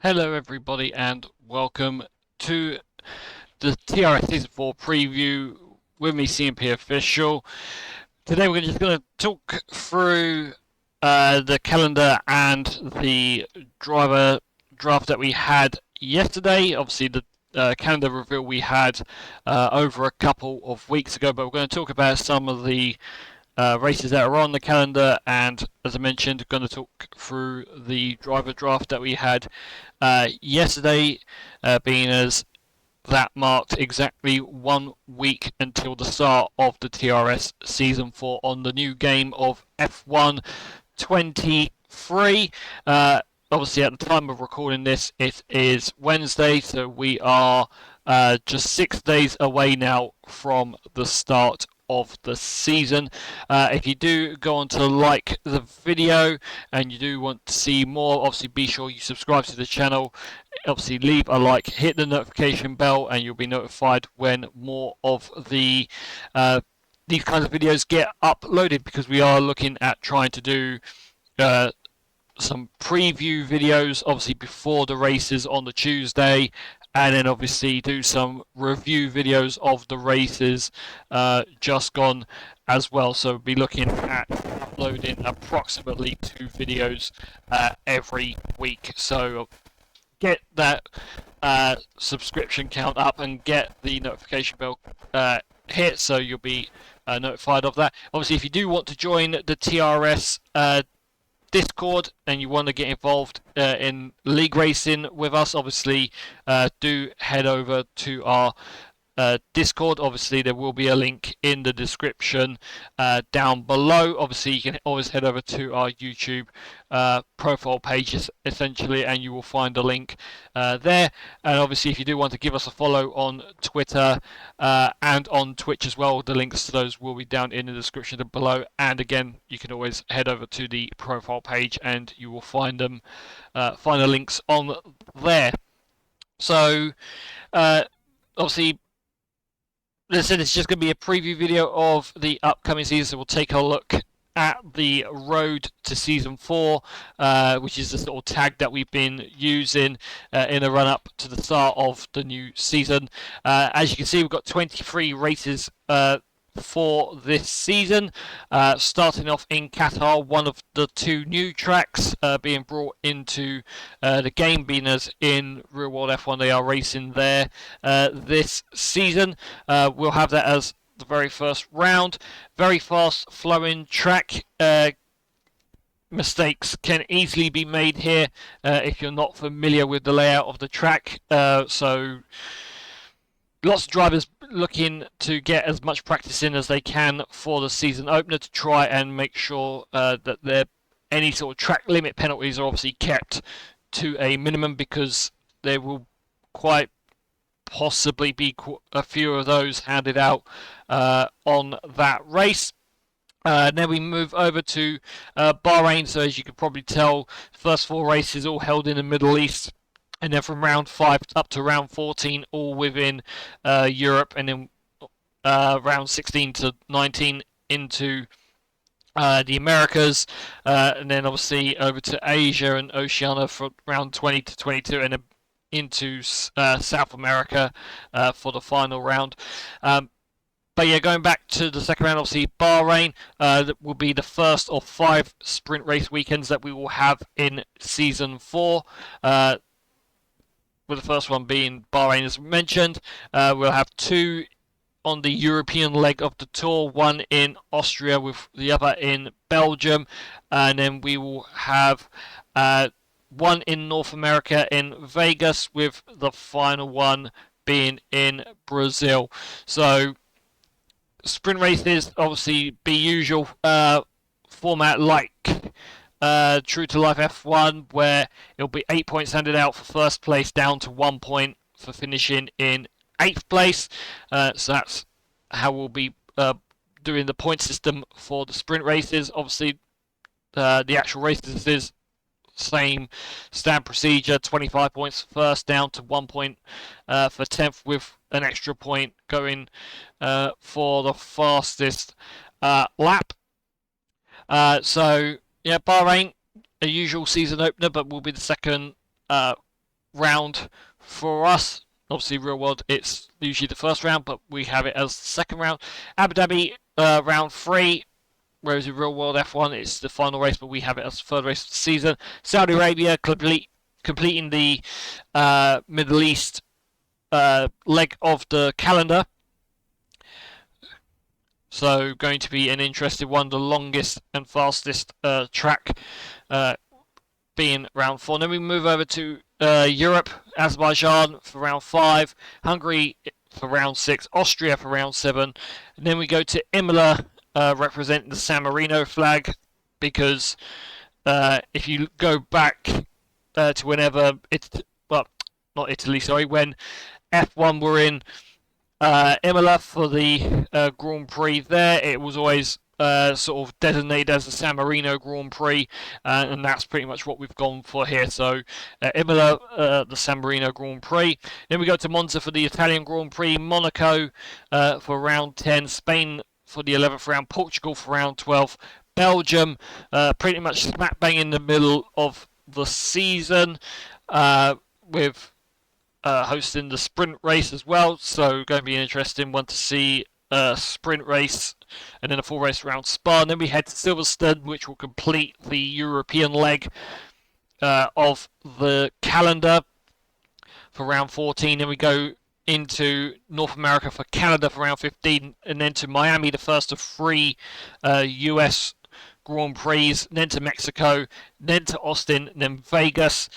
Hello everybody and welcome to the TRS Season 4 preview with me, CMPOfficial. Today we're just going to talk through the calendar and the driver draft that we had yesterday. Obviously the calendar reveal we had over a couple of weeks ago, but we're going to talk about some of the races that are on the calendar, and as I mentioned, going to talk through the driver draft that we had yesterday, being as that marked exactly 1 week until the start of the TRS Season 4 on the new game of F1 23. Obviously, at the time of recording this, it is Wednesday, so we are just 6 days away now from the start of the season. If you do go on to like the video and you do want to see more, obviously be sure you subscribe to the channel. Obviously leave a like, hit the notification bell, and you'll be notified when more of the these kinds of videos get uploaded, because we are looking at trying to do uh, some preview videos, obviously before the races on the Tuesday, and then obviously do some review videos of the races just gone as well. So we'll be looking at uploading approximately 2 videos every week. So get that subscription count up and get the notification bell hit, so you'll be notified of that. Obviously, if you do want to join the TRS Discord and you want to get involved in league racing with us, obviously do head over to our Discord. Obviously, there will be a link in the description down below. Obviously, you can always head over to our YouTube profile pages, essentially, and you will find a link there. And obviously, if you do want to give us a follow on Twitter and on Twitch as well, the links to those will be down in the description below. And again, you can always head over to the profile page and you will find them, find the links on there. So, obviously, listen, it's just going to be a preview video of the upcoming season. So we'll take a look at the road to season 4, which is the sort of tag that we've been using in the run up to the start of the new season. As you can see, we've got 23 races for this season, starting off in Qatar, one of the 2 new tracks being brought into the game, being as in real world F1 they are racing there this season. We'll have that as the very first round. Very fast flowing track. Mistakes can easily be made here if you're not familiar with the layout of the track, so lots of drivers looking to get as much practice in as they can for the season opener to try and make sure that any sort of track limit penalties are obviously kept to a minimum, because there will quite possibly be a few of those handed out on that race. Then we move over to Bahrain. So as you can probably tell, first 4 races all held in the Middle East, and then from round 5 up to round 14 all within Europe, and then round 16 to 19 into the Americas, and then obviously over to Asia and Oceania for round 20 to 22, and then into South America for the final round. But yeah, going back to the second round, obviously Bahrain that will be the first of 5 sprint race weekends that we will have in season 4. With the first one being Bahrain, as mentioned. We'll have 2 on the European leg of the tour, one in Austria with the other in Belgium, and then we will have one in North America in Vegas, with the final one being in Brazil. So sprint races obviously be usual format, like true to life F1, where it'll be 8 points handed out for first place, down to 1 point for finishing in 8th place. So that's how we'll be doing the point system for the sprint races. Obviously, the actual races is same standard procedure: 25 points for first, down to 1 point for 10th, with an extra point going for the fastest lap. So yeah, Bahrain, a usual season opener, but will be the second round for us. Obviously, real world, it's usually the first round, but we have it as the second round. Abu Dhabi, round 3, whereas in real world F1, it's the final race, but we have it as the third race of the season. Saudi Arabia completing the Middle East leg of the calendar. So going to be an interesting one, the longest and fastest track being round 4. Then we move over to Europe, Azerbaijan for round 5, Hungary for round 6, Austria for round 7, and then we go to Imola, representing the San Marino flag, because if you go back to whenever not Italy, sorry, when F1 were in Imola for the Grand Prix there, it was always sort of designated as the San Marino Grand Prix, and that's pretty much what we've gone for here. So Imola, the San Marino Grand Prix. Then we go to Monza for the Italian Grand Prix, Monaco for round 10, Spain for the 11th round, Portugal for round 12, Belgium pretty much smack bang in the middle of the season with hosting the sprint race as well, so going to be an interesting one to see a sprint race and then a full race around Spa. And then we head to Silverstone, which will complete the European leg of the calendar for round 14. Then we go into North America for Canada for round 15, and then to Miami, the first of 3 US Grand Prix, then to Mexico, then to Austin, then Vegas.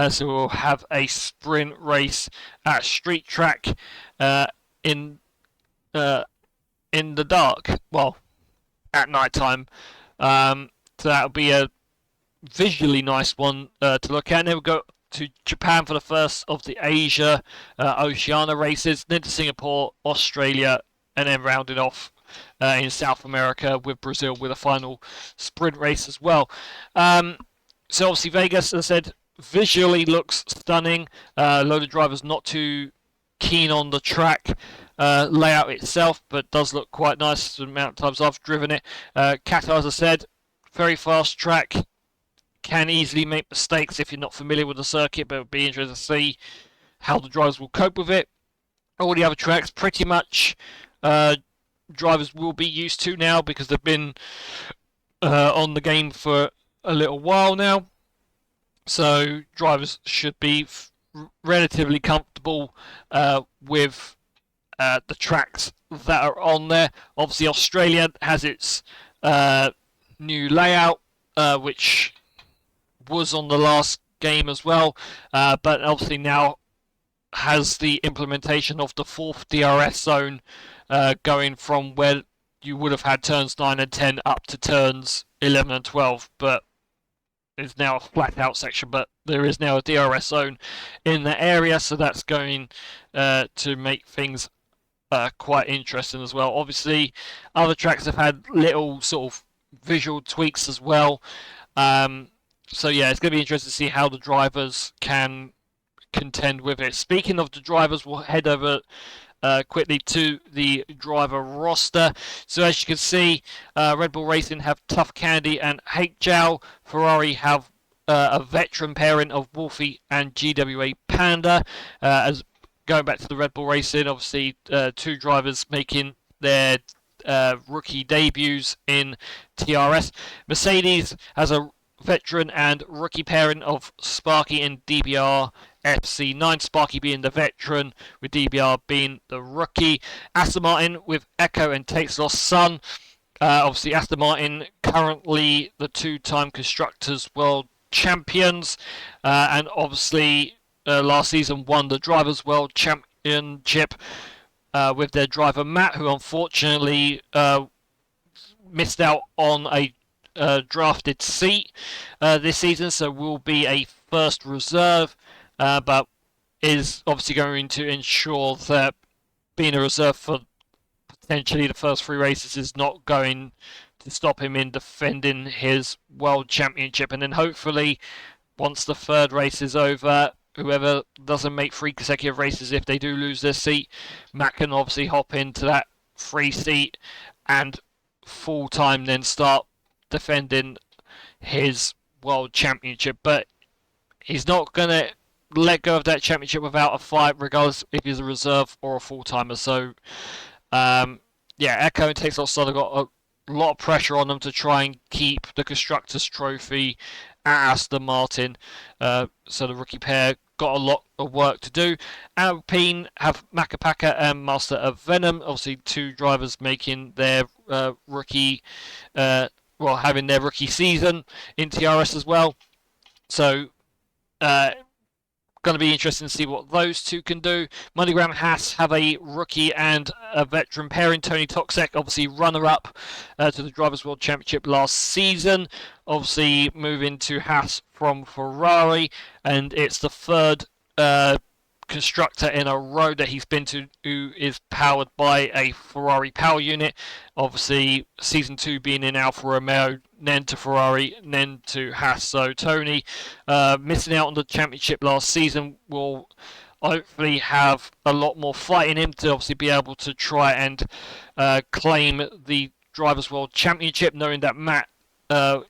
So we'll have a sprint race at street track in the dark, well, at night time. So that'll be a visually nice one to look at. And then we'll go to Japan for the first of the Asia Oceania races, then to Singapore, Australia, and then rounded off in South America with Brazil with a final sprint race as well. So obviously Vegas, as I said, visually looks stunning. A load of drivers not too keen on the track layout itself, but does look quite nice the amount of times I've driven it. Qatar, as I said, very fast track. Can easily make mistakes if you're not familiar with the circuit, but it'll be interesting to see how the drivers will cope with it. All the other tracks pretty much drivers will be used to now because they've been on the game for a little while now. So drivers should be relatively comfortable with the tracks that are on there. Obviously Australia has its new layout, which was on the last game as well, but obviously now has the implementation of the 4th DRS zone going from where you would have had turns 9 and 10 up to turns 11 and 12, but it's now a flat out section, but there is now a DRS zone in the area, so that's going to make things quite interesting as well. Obviously other tracks have had little sort of visual tweaks as well, so yeah, it's going to be interesting to see how the drivers can contend with it. Speaking of the drivers, we'll head over quickly to the driver roster. So as you can see, Red Bull Racing have Tough Candy and Hate Jow. Ferrari have a veteran pairing of Wolfie and GWA Panda. As going back to the Red Bull Racing, obviously 2 drivers making their rookie debuts in TRS. Mercedes has a veteran and rookie pairing of Sparky and DBR FC9, Sparky being the veteran with DBR being the rookie. Aston Martin with Echo and Tate's Lost Son. Obviously Aston Martin currently the 2-time Constructors World Champions, and obviously last season won the Drivers World Championship with their driver Matt, who unfortunately missed out on a drafted seat this season, so will be a first reserve, but is obviously going to ensure that being a reserve for potentially the first 3 races is not going to stop him in defending his world championship. And then hopefully once the 3rd race is over, whoever doesn't make 3 consecutive races, if they do lose their seat, Matt can obviously hop into that free seat and full time then start defending his world championship. But he's not going to let go of that championship without a fight, regardless if he's a reserve or a full timer. So yeah, Echo and Texel Stud have got a lot of pressure on them to try and keep the Constructors' Trophy at Aston Martin. So the rookie pair got a lot of work to do. Alpine have Makapaka and Master of Venom, obviously two drivers making their rookie, having their rookie season in TRS as well. So going to be interesting to see what those two can do. MoneyGram Haas have a rookie and a veteran pairing. Tony Toksek, obviously runner-up to the Drivers' World Championship last season. Obviously moving to Haas from Ferrari, and it's the third constructor in a row that he's been to who is powered by a Ferrari power unit. Obviously, season 2 being in Alfa Romeo, then to Ferrari, then to Haas. So Tony, missing out on the championship last season, will hopefully have a lot more fight in him to obviously be able to try and claim the Drivers' World Championship, knowing that Matt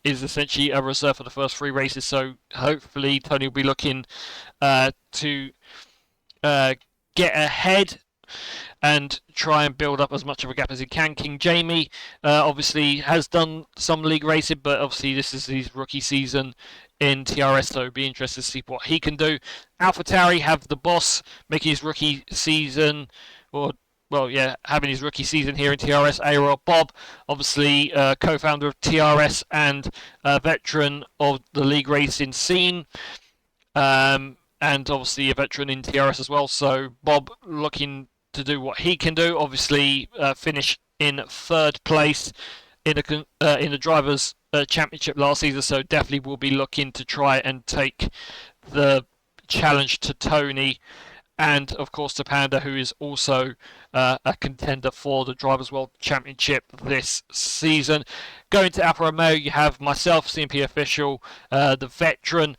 is essentially a reserve for the first 3 races. So hopefully Tony will be looking to get ahead and try and build up as much of a gap as he can. King Jamie obviously has done some league racing, but obviously this is his rookie season in TRS, so it'll be interesting to see what he can do. AlphaTauri have the boss making his rookie season, having his rookie season here in TRS. ARL Bob, obviously co-founder of TRS and veteran of the league racing scene. And obviously a veteran in TRS as well. So Bob looking to do what he can do. Obviously, finish in 3rd place in the drivers' championship last season. So definitely will be looking to try and take the challenge to Tony, and of course to Panda, who is also a contender for the Drivers' World Championship this season. Going to Alfa Romeo, you have myself, CMPOfficial, the veteran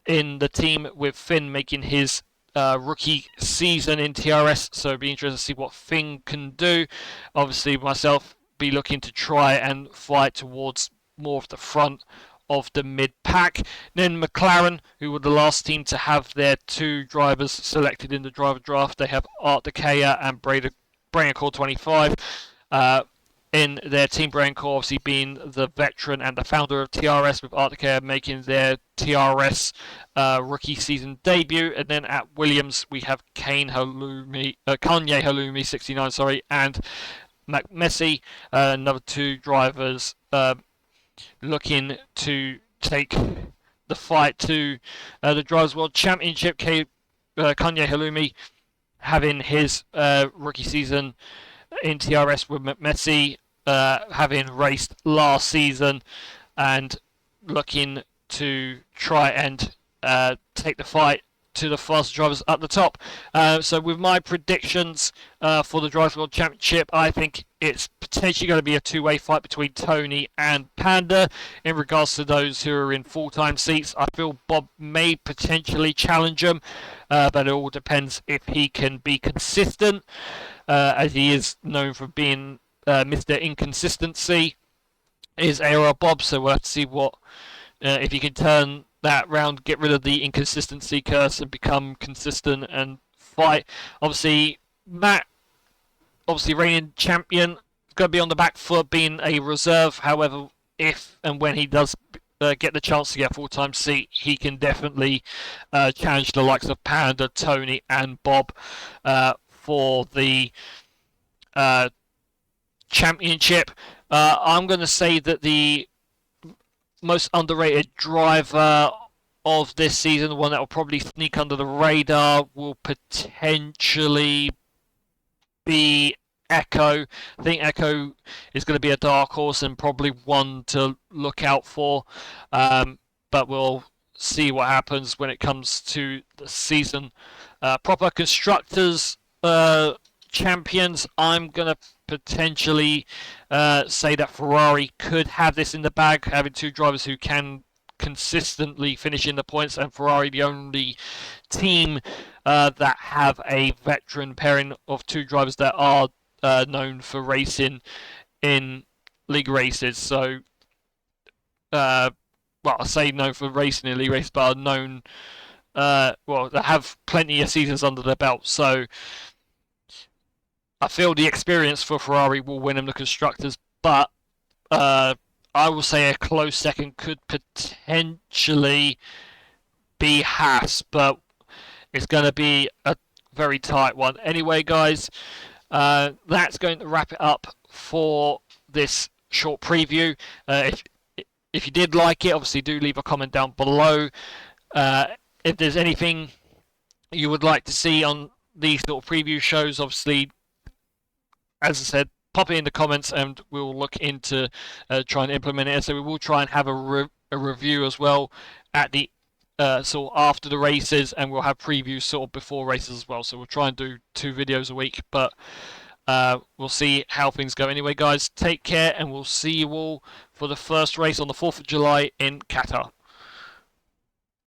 in the team, with Finn making his rookie season in TRS, so it'll be interesting to see what Finn can do. Obviously myself be looking to try and fight towards more of the front of the mid-pack. Then McLaren, who were the last team to have their 2 drivers selected in the driver draft, they have Art Dekaya and Braincore 25. In their team, Braincore obviously being the veteran and the founder of TRS, with Arcticare making their TRS rookie season debut. And then at Williams, we have Kanye Halloumi 69, and Mac Messi, another 2 drivers looking to take the fight to the Drivers' World Championship. Kanye Halloumi having his rookie season in TRS with Messi, having raced last season and looking to try and take the fight to the fastest drivers at the top. So with my predictions for the Drivers' World Championship, I think it's potentially going to be a 2-way fight between Tony and Panda. In regards to those who are in full-time seats, I feel Bob may potentially challenge him, but it all depends if he can be consistent, as he is known for being Mr. Inconsistency, is ARL Bob. So we'll have to see what if he can turn that round, get rid of the inconsistency curse and become consistent and fight. Obviously Matt, obviously reigning champion, is going to be on the back foot being a reserve. However, if and when he does get the chance to get a full-time seat, he can definitely challenge the likes of Panda, Tony and Bob for the championship. I'm going to say that the most underrated driver of this season, the one that will probably sneak under the radar, will potentially be Echo. I think Echo is going to be a dark horse and probably one to look out for, but we'll see what happens when it comes to the season. Proper constructors champions, I'm going to potentially say that Ferrari could have this in the bag, having 2 drivers who can consistently finish in the points, and Ferrari the only team that have a veteran pairing of 2 drivers that are known for racing in league races. So I say known for racing in league races, but are known well, they have plenty of seasons under their belt, so I feel the experience for Ferrari will win them the constructors, but I will say a close second could potentially be Haas, but it's going to be a very tight one. Anyway, guys, that's going to wrap it up for this short preview. If you did like it, obviously do leave a comment down below. If there's anything you would like to see on these little preview shows, obviously, as I said, pop it in the comments and we'll look into trying to implement it. So we will try and have a review as well at the sort of after the races, and we'll have previews sort of before races as well. So we'll try and do 2 videos a week, but we'll see how things go. Anyway, guys, take care, and we'll see you all for the first race on the 4th of July in Qatar.